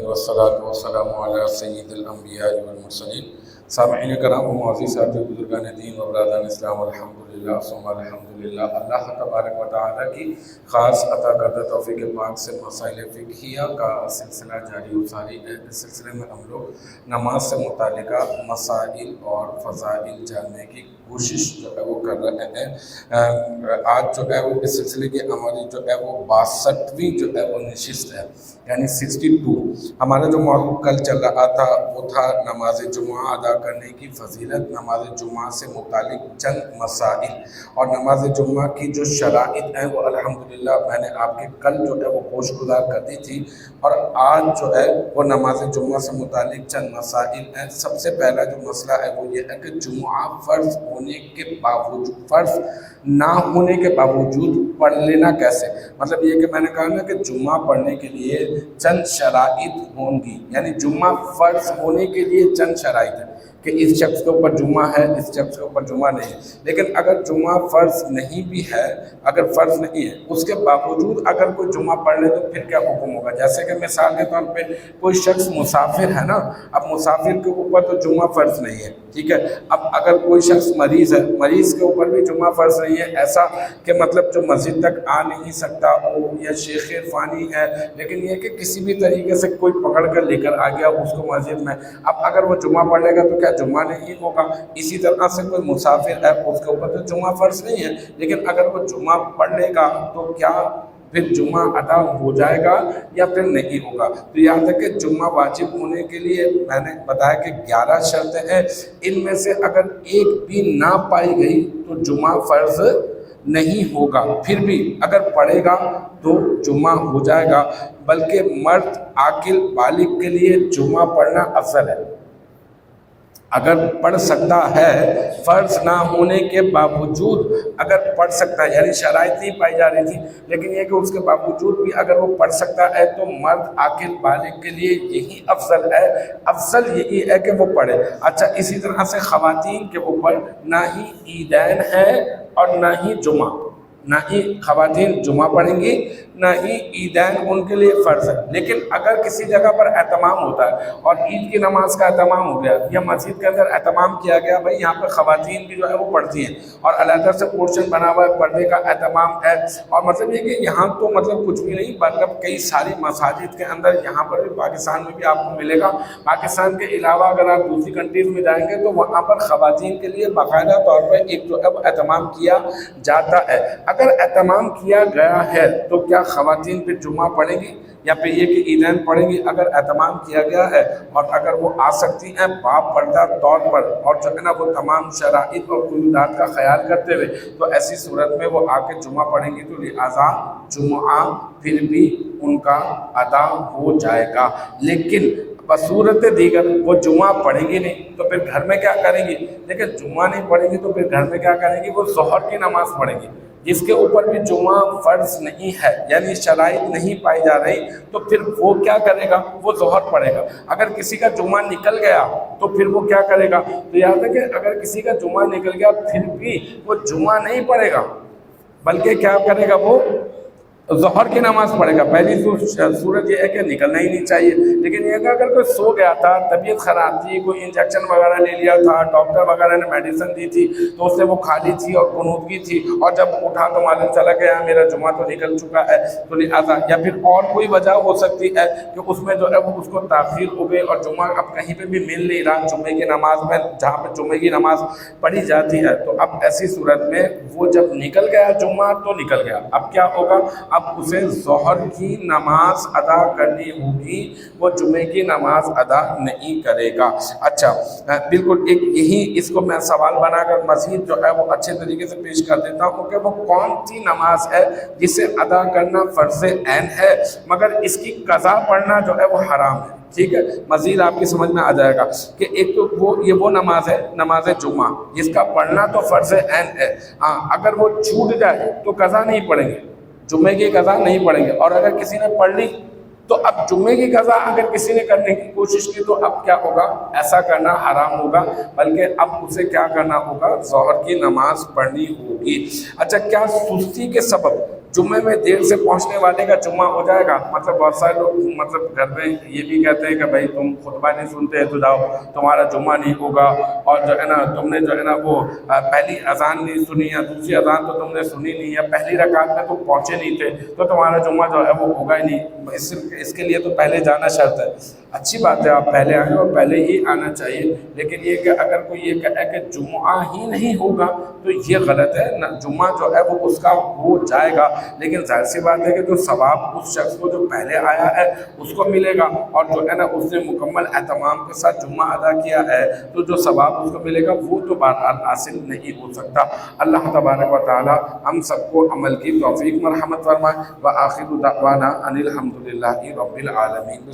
والصلاة والسلام علی سید الانبیاء والمرسلین۔ سامعین کرام و معزز ساتھی بزرگان دین و برادران اسلام، الحمدللہ ثم الحمدللہ، اللہ تبارک و تعالیٰ کی خاص عطا کردہ توفیق پاک سے مسائل فقہیہ کا سلسلہ جاری و ساری ہے۔ اس سلسلے میں ہم لوگ نماز سے متعلقہ مسائل اور فضائل جاننے کی کوشش جو ہے وہ کر رہے ہیں۔ آج جو ہے وہ اس سلسلے کی ہماری جو ہے وہ 62ویں جو ہے وہ نشست ہے، یعنی 62۔ ہمارا جو موضوع کل چل رہا تھا وہ تھا نماز جمعہ ادا کرنے کی فضیلت، نماز جمعہ سے متعلق چند مسائل اور نماز جمعہ کی جو شرائط ہیں وہ الحمدللہ میں نے آپ کے کل جو ہے وہ گوش گزار کر دی تھی، اور آج جو ہے وہ نماز جمعہ سے متعلق چند مسائل ہیں۔ سب سے پہلا جو مسئلہ ہے وہ یہ ہے کہ جمعہ فرض ہونے کے باوجود، فرض نہ ہونے کے باوجود پڑھ لینا کیسے؟ مطلب یہ کہ میں نے کہا نا کہ جمعہ پڑھنے کے لیے چند شرائط ہوں گی، یعنی جمعہ فرض ہونے کے لیے چند شرائط ہیں کہ اس شخص کے اوپر جمعہ ہے، اس شخص کے اوپر جمعہ نہیں ہے۔ لیکن اگر جمعہ فرض نہیں بھی ہے، اگر فرض نہیں ہے اس کے باوجود اگر کوئی جمعہ پڑھ لے تو پھر کیا حکم ہوگا؟ جیسے کہ مثال کے طور پہ کوئی شخص مسافر ہے نا، اب مسافر کے اوپر تو جمعہ فرض نہیں ہے، ٹھیک ہے۔ اب اگر کوئی شخص مریض ہے، مریض کے اوپر بھی جمعہ فرض نہیں ہے، ایسا کہ مطلب جو مسجد تک آ نہیں سکتا ہو یا شیخ فانی ہے، لیکن یہ کہ کسی بھی طریقے سے کوئی پکڑ کر لے کر آ گیا اس کو مسجد میں، اب اگر وہ جمعہ پڑھ لے گا تو کیا جمعہ نہیں ہوگا؟ اسی طرح سے کوئی مسافر ہے اس کے اوپر تو جمعہ فرض نہیں ہے، لیکن اگر وہ جمعہ پڑھ لے گا تو کیا پھر جمعہ ادا ہو جائے گا یا پھر نہیں ہوگا؟ تو یاد رکھیں کہ جمعہ واجب ہونے کے لیے میں نے بتایا کہ 11 شرطیں ہیں، ان میں سے اگر ایک بھی نہ پائی گئی تو جمعہ فرض نہیں ہوگا۔ پھر بھی اگر پڑھے گا تو جمعہ ہو جائے گا، بلکہ مرد عاقل بالغ کے لیے جمعہ پڑھنا افضل ہے۔ اگر پڑھ سکتا ہے، فرض نہ ہونے کے باوجود اگر پڑھ سکتا ہے، یعنی شرائط نہیں پائی جا رہی تھی لیکن یہ کہ اس کے باوجود بھی اگر وہ پڑھ سکتا ہے تو مرد عاقل بالغ کے لیے یہی افضل ہے، افضل یہی ہے کہ وہ پڑھے۔ اچھا، اسی طرح سے خواتین کے اوپر نہ ہی عیدین ہے اور نہ ہی جمعہ، نہ ہی خواتین جمعہ پڑھیں گی نہ ہی عیدین ان کے لیے فرض ہے۔ لیکن اگر کسی جگہ پر اہتمام ہوتا ہے اور عید کی نماز کا اہتمام ہو گیا یا مسجد کے اندر اہتمام کیا گیا، بھائی یہاں پہ خواتین بھی جو ہے وہ پڑھتی ہیں اور علیحدہ سے پورشن بنا ہوا ہے، پردے کا اہتمام ہے، اور مطلب یہ کہ یہاں تو مطلب کچھ بھی نہیں، مطلب کئی ساری مساجد کے اندر یہاں پر بھی، پاکستان میں بھی آپ کو ملے گا۔ پاکستان کے علاوہ اگر آپ دوسری کنٹریز میں جائیں گے تو وہاں پر خواتین کے لیے باقاعدہ طور پر ایک جو ہے اہتمام کیا جاتا ہے۔ اگر اہتمام کیا گیا ہے تو کیا خواتین پہ جمعہ پڑھیں گی یا پھر یہ کہ عیدین پڑھیں گی؟ اگر اہتمام کیا گیا ہے اور اگر وہ آ سکتی ہیں باپردہ طور پر اور جو ہے نا وہ تمام شرائط اور قیودات کا خیال کرتے ہوئے، تو ایسی صورت میں وہ آ کے جمعہ پڑھیں گی، تو لہٰذا جمعہ پھر بھی ان کا ادا ہو جائے گا۔ لیکن بصورت دیگر وہ جمعہ پڑھیں گی نہیں تو پھر گھر میں کیا کریں گی؟ لیکن جمعہ نہیں پڑھیں گی تو پھر گھر میں کیا کریں گی؟ وہ ظہر کی نماز پڑھیں گی۔ جس کے اوپر بھی جمعہ فرض نہیں ہے، یعنی شرائط نہیں پائی جا رہی، تو پھر وہ کیا کرے گا؟ وہ ظہر پڑھے گا۔ اگر کسی کا جمعہ نکل گیا تو پھر وہ کیا کرے گا؟ تو یاد ہے کہ اگر کسی کا جمعہ نکل گیا پھر بھی وہ جمعہ نہیں پڑھے گا، بلکہ کیا کرے گا؟ وہ ظہر کی نماز پڑھے گا۔ پہلی صورت یہ ہے کہ نکلنا ہی نہیں چاہیے، لیکن یہ کہ اگر کوئی سو گیا تھا، طبیعت خراب تھی، کوئی انجیکشن وغیرہ لے لیا تھا، ڈاکٹر وغیرہ نے میڈیسن دی تھی تو اس سے وہ کھا لی تھی اور قنوتگی تھی، اور جب اٹھا تو معلوم چلا کہ میرا جمعہ تو نکل چکا ہے، تو لہٰذا یا پھر اور کوئی وجہ ہو سکتی ہے کہ اس میں جو ہے وہ اس کو تاخیر ہو گئی اور جمعہ اب کہیں پہ بھی مل نہیں رہا جمعے کی نماز میں، جہاں پہ جمعے کی نماز پڑھی جاتی ہے، تو اب ایسی صورت میں وہ جب نکل گیا جمعہ تو نکل گیا، اب کیا ہوگا؟ اب اسے ظہر کی نماز ادا کرنی ہوگی، وہ جمعے کی نماز ادا نہیں کرے گا۔ اچھا، بالکل ایک یہی اس کو میں سوال بنا کر مزید جو ہے وہ اچھے طریقے سے پیش کر دیتا ہوں کہ وہ کون سی نماز ہے جسے ادا کرنا فرض عین ہے مگر اس کی قضا پڑھنا جو ہے وہ حرام ہے۔ ٹھیک ہے، مزید آپ کی سمجھ میں آ جائے گا کہ ایک تو وہ نماز ہے، نماز جمعہ، جس کا پڑھنا تو فرض عین ہے، اگر وہ چھوٹ جائے تو قضا نہیں پڑھیں گے، جمعے کی قضا نہیں پڑھیں گے، اور اگر کسی نے پڑھ لی تو اب جمعے کی قضا اگر کسی نے کرنے کی کوشش کی تو اب کیا ہوگا؟ ایسا کرنا حرام ہوگا، بلکہ اب اسے کیا کرنا ہوگا؟ ظہر کی نماز پڑھنی ہوگی۔ اچھا، کیا سستی کے سبب جمعے میں دیر سے پہنچنے والے کا جمعہ ہو جائے گا. مطلب بہت سارے لوگ مطلب گھر میں یہ بھی کہتے ہیں کہ بھائی تم خطبہ نہیں سنتے تو جاؤ, تمہارا جمعہ نہیں ہوگا, اور جو ہے نا تم نے جو ہے نا وہ پہلی اذان نہیں سنی یا دوسری اذان تو تم نے سنی نہیں, یا پہلی رکعت میں تم پہنچے نہیں تھے تو تمہارا جمعہ جو ہے وہ ہوگا ہی نہیں. اس کے لیے تو پہلے جانا شرط ہے. اچھی بات ہے آپ پہلے آئیں اور پہلے ہی آنا چاہیے, لیکن یہ کہ اگر کوئی یہ کہے کہ جمعہ ہی نہیں ہوگا تو یہ غلط ہے. جمعہ جو ہے وہ اس کا ہو جائے گا, لیکن ظاہر سی بات ہے کہ جو ثواب اس شخص کو جو پہلے آیا ہے اس کو ملے گا, اور جو ہے نا اس نے مکمل اہتمام کے ساتھ جمعہ ادا کیا ہے تو جو ثواب اس کو ملے گا وہ تو بہرحال حاصل نہیں ہو سکتا. اللہ تبارک و تعالی ہم سب کو عمل کی توفیق مرحمت فرمائے. وآخر دعوانا ان الحمد للہ رب العالمین.